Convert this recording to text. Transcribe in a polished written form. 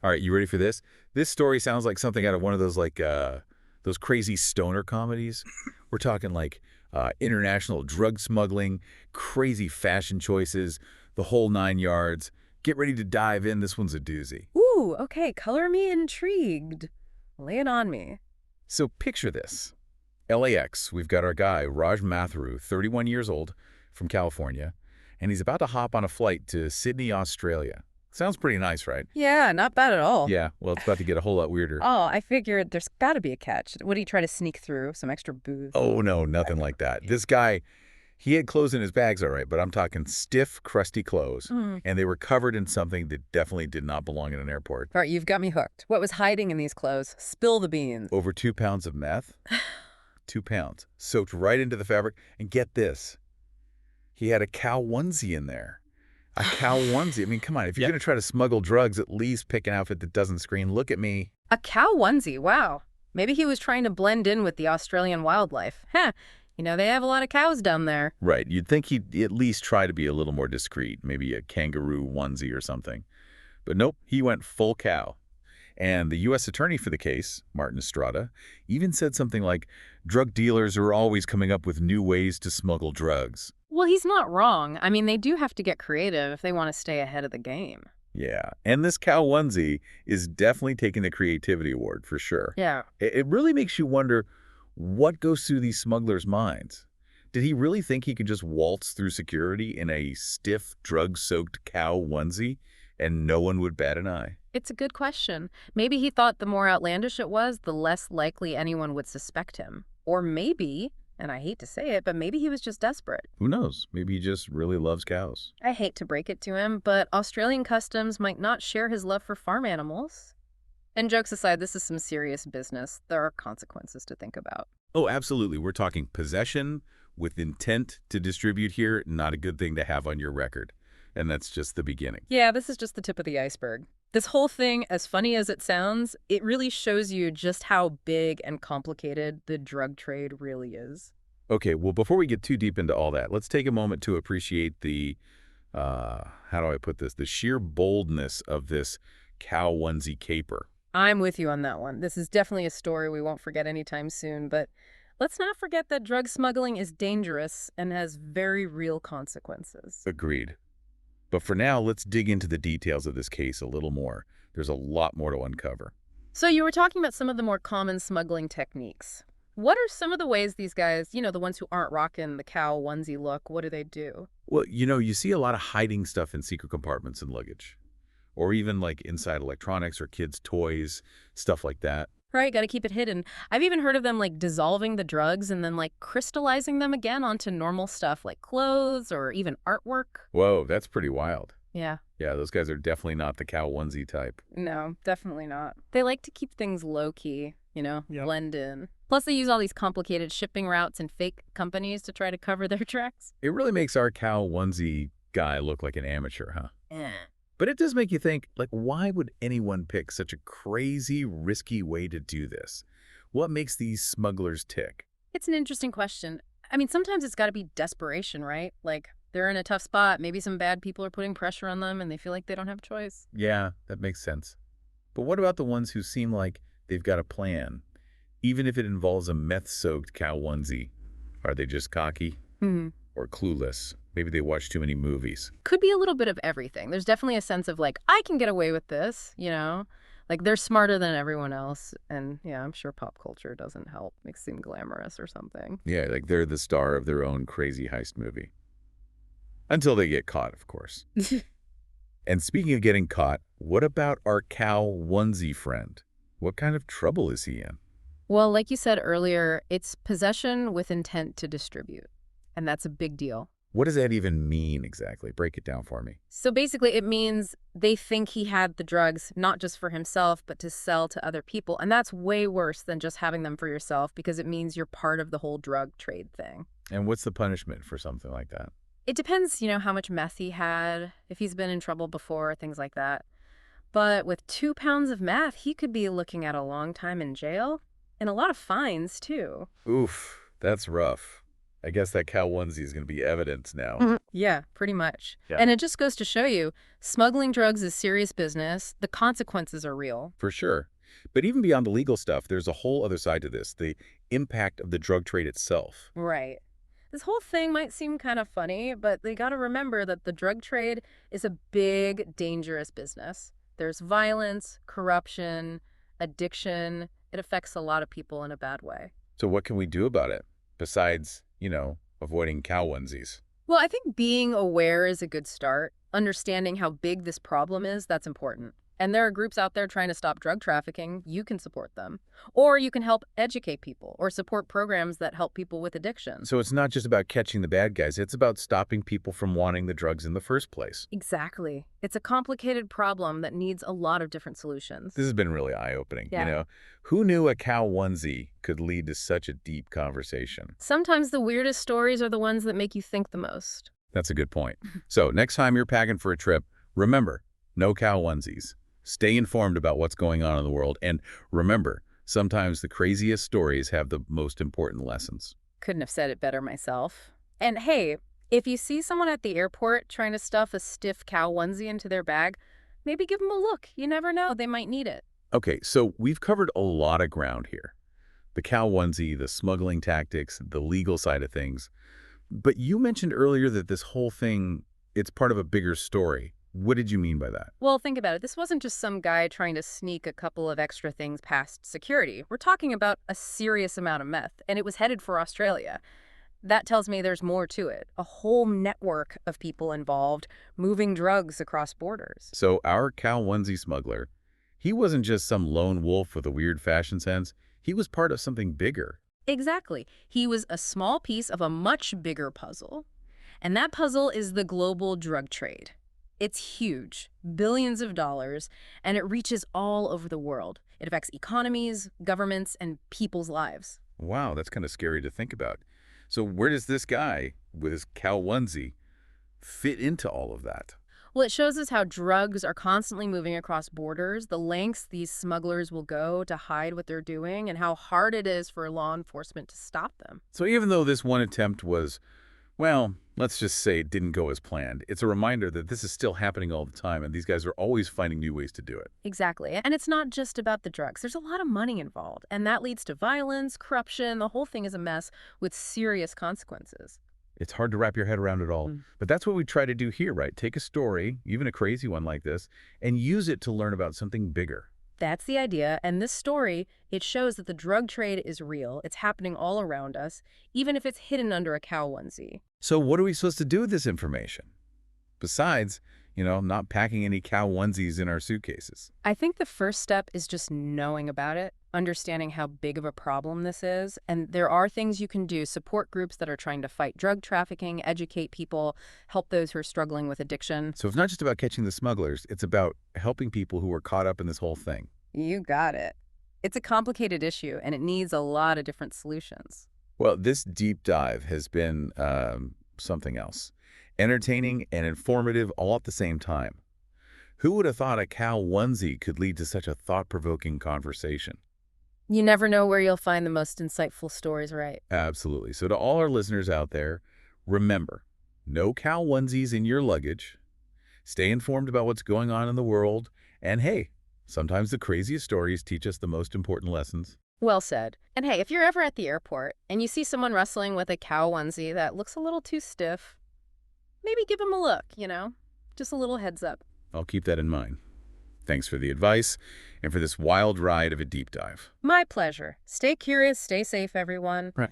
All right, you ready for this? This story sounds like something out of one of those those crazy stoner comedies. We're talking like international drug smuggling, crazy fashion choices, the whole 9 yards. Get ready to dive in. This one's a doozy. Ooh, okay, color me intrigued. Lay it on me. So picture this. LAX, we've got our guy, Raj Matharu, 31 years old, from California, and he's about to hop on a flight to Sydney, Australia. Sounds pretty nice, right? Yeah, not bad at all. Yeah, well, it's about to get a whole lot weirder. Oh, I figured there's got to be a catch. What do you try to sneak through? Some extra booze? Oh, no, nothing like that. This guy, he had clothes in his bags, all right, but I'm talking stiff, crusty clothes, and they were covered in something that definitely did not belong in an airport. All right, you've got me hooked. What was hiding in these clothes? Spill the beans. Over 2 pounds of meth, 2 pounds, soaked right into the fabric. And get this, he had a cow onesie in there. A cow onesie. I mean, come on, if you're going to try to smuggle drugs, at least pick an outfit that doesn't scream, "Look at me." A cow onesie, wow. Maybe he was trying to blend in with the Australian wildlife. Huh, you know, they have a lot of cows down there. Right, you'd think he'd at least try to be a little more discreet, maybe a kangaroo onesie or something. But nope, he went full cow. And the U.S. attorney for the case, Martin Estrada, even said something like, drug dealers are always coming up with new ways to smuggle drugs. Well, he's not wrong. I mean, they do have to get creative if they want to stay ahead of the game. Yeah, and this cow onesie is definitely taking the creativity award for sure. Yeah. It really makes you wonder what goes through these smugglers' minds. Did he really think he could just waltz through security in a stiff, drug-soaked cow onesie and no one would bat an eye? It's a good question. Maybe he thought the more outlandish it was, the less likely anyone would suspect him. Or maybe, and I hate to say it, but maybe he was just desperate. Who knows? Maybe he just really loves cows. I hate to break it to him, but Australian customs might not share his love for farm animals. And jokes aside, this is some serious business. There are consequences to think about. Oh, absolutely. We're talking possession with intent to distribute here. Not a good thing to have on your record. And that's just the beginning. Yeah, this is just the tip of the iceberg. This whole thing, as funny as it sounds, it really shows you just how big and complicated the drug trade really is. Okay, well, before we get too deep into all that, let's take a moment to appreciate the, how do I put this, the sheer boldness of this cow onesie caper. I'm with you on that one. This is definitely a story we won't forget anytime soon, but let's not forget that drug smuggling is dangerous and has very real consequences. Agreed. But for now, let's dig into the details of this case a little more. There's a lot more to uncover. So you were talking about some of the more common smuggling techniques. What are some of the ways these guys, you know, the ones who aren't rocking the cow onesie look, what do they do? Well, you see a lot of hiding stuff in secret compartments and luggage. Or even like inside electronics or kids' toys, stuff like that. Right, got to keep it hidden. I've even heard of them like dissolving the drugs and then like crystallizing them again onto normal stuff like clothes or even artwork. Whoa, that's pretty wild. Yeah. Yeah, those guys are definitely not the cow onesie type. No, definitely not. They like to keep things low-key, you know, Yep. blend in. Plus, they use all these complicated shipping routes and fake companies to try to cover their tracks. It really makes our cow onesie guy look like an amateur, huh? Eh. But it does make you think, like, why would anyone pick such a crazy, risky way to do this? What makes these smugglers tick? It's an interesting question. I mean, sometimes it's got to be desperation, right? Like, they're in a tough spot. Maybe some bad people are putting pressure on them and they feel like they don't have a choice. Yeah, that makes sense. But what about the ones who seem like they've got a plan, even if it involves a meth-soaked cow onesie? Are they just cocky or clueless? Maybe they watch too many movies. Could be a little bit of everything. There's definitely a sense of like, I can get away with this, you know? Like they're smarter than everyone else. And yeah, I'm sure pop culture doesn't help. Makes it seem glamorous or something. Yeah, like they're the star of their own crazy heist movie. Until they get caught, of course. And speaking of getting caught, what about our cow onesie friend? What kind of trouble is he in? Well, like you said earlier, it's possession with intent to distribute. And that's a big deal. What does that even mean exactly? Break it down for me. So basically, it means they think he had the drugs, not just for himself, but to sell to other people. And that's way worse than just having them for yourself because it means you're part of the whole drug trade thing. And what's the punishment for something like that? It depends, you know, how much meth he had, if he's been in trouble before, things like that. But with 2 pounds of meth, he could be looking at a long time in jail and a lot of fines, too. Oof, that's rough. I guess that cow onesie is going to be evidence now. Yeah, pretty much. Yeah. And it just goes to show you, smuggling drugs is serious business. The consequences are real. For sure. But even beyond the legal stuff, there's a whole other side to this, the impact of the drug trade itself. Right. This whole thing might seem kind of funny, but they got to remember that the drug trade is a big, dangerous business. There's violence, corruption, addiction. It affects a lot of people in a bad way. So what can we do about it besides, avoiding cow onesies? Well, I think being aware is a good start. Understanding how big this problem is, that's important. And there are groups out there trying to stop drug trafficking. You can support them. Or you can help educate people or support programs that help people with addiction. So it's not just about catching the bad guys, it's about stopping people from wanting the drugs in the first place. Exactly. It's a complicated problem that needs a lot of different solutions. This has been really eye-opening. Yeah. Who knew a cow onesie could lead to such a deep conversation? Sometimes the weirdest stories are the ones that make you think the most. That's a good point. So next time you're packing for a trip, remember, no cow onesies. Stay informed about what's going on in the world. And remember, sometimes the craziest stories have the most important lessons. Couldn't have said it better myself. And hey, if you see someone at the airport trying to stuff a stiff cow onesie into their bag, maybe give them a look. You never know, they might need it. Okay, so we've covered a lot of ground here. The cow onesie, the smuggling tactics, the legal side of things. But you mentioned earlier that this whole thing, it's part of a bigger story. What did you mean by that? Well, think about it. This wasn't just some guy trying to sneak a couple of extra things past security. We're talking about a serious amount of meth, and it was headed for Australia. That tells me there's more to it. A whole network of people involved moving drugs across borders. So our cow onesie smuggler, he wasn't just some lone wolf with a weird fashion sense. He was part of something bigger. Exactly. He was a small piece of a much bigger puzzle. And that puzzle is the global drug trade. It's huge, billions of dollars, and it reaches all over the world. It affects economies, governments, and people's lives. Wow, that's kind of scary to think about. So where does this guy with his cow onesie fit into all of that? Well, it shows us how drugs are constantly moving across borders, the lengths these smugglers will go to hide what they're doing, and how hard it is for law enforcement to stop them. So even though this one attempt was, well, let's just say it didn't go as planned, it's a reminder that this is still happening all the time, and these guys are always finding new ways to do it. Exactly. And it's not just about the drugs. There's a lot of money involved, and that leads to violence, corruption. The whole thing is a mess with serious consequences. It's hard to wrap your head around it all. But that's what we try to do here, right? Take a story, even a crazy one like this, and use it to learn about something bigger. That's the idea, and this story, it shows that the drug trade is real. It's happening all around us, even if it's hidden under a cow onesie. So what are we supposed to do with this information? Besides, not packing any cow onesies in our suitcases. I think the first step is just knowing about it, understanding how big of a problem this is, and there are things you can do, support groups that are trying to fight drug trafficking, educate people, help those who are struggling with addiction. So it's not just about catching the smugglers, it's about helping people who are caught up in this whole thing. You got it. It's a complicated issue, and it needs a lot of different solutions. Well, this deep dive has been something else. Entertaining and informative all at the same time. Who would have thought a cow onesie could lead to such a thought-provoking conversation? You never know where you'll find the most insightful stories, right? Absolutely. So to all our listeners out there, remember, no cow onesies in your luggage. Stay informed about what's going on in the world. And hey, sometimes the craziest stories teach us the most important lessons. Well said. And hey, if you're ever at the airport and you see someone wrestling with a cow onesie that looks a little too stiff, maybe give them a look, just a little heads up. I'll keep that in mind. Thanks for the advice and for this wild ride of a deep dive. My pleasure. Stay curious, stay safe, everyone. Right.